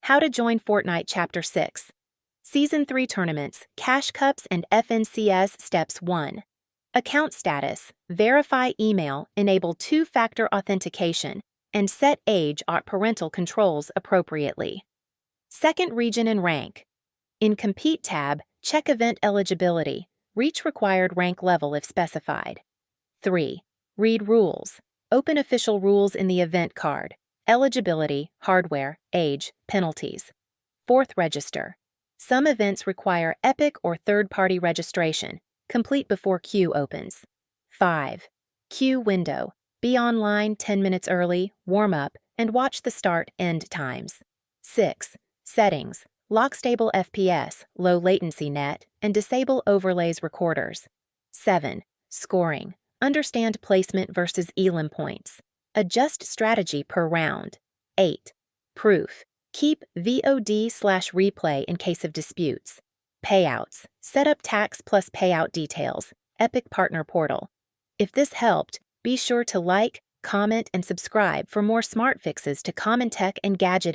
How to join Fortnite Chapter 6. Season 3 tournaments, Cash Cups and FNCS Steps 1. Account status, verify email, enable two-factor authentication, and set age or parental controls appropriately. Second region and rank. In Compete tab, check event eligibility, reach required rank level if specified. 3. Read rules. Open official rules in the event card. Eligibility, hardware, age, penalties. Fourth register. Some events require Epic or third-party registration. Complete before queue opens. 5. Queue window. Be online 10 minutes early, warm up, and watch the start-end times. 6. Settings. Lock stable FPS, low latency net, and disable overlays recorders. 7. Scoring. Understand placement versus elim points. Adjust strategy per round. 8. Proof. Keep VOD/replay in case of disputes. Payouts. Set up tax plus payout details. Epic Partner Portal. If this helped, be sure to like, comment, and subscribe for more smart fixes to common tech and gadget issues.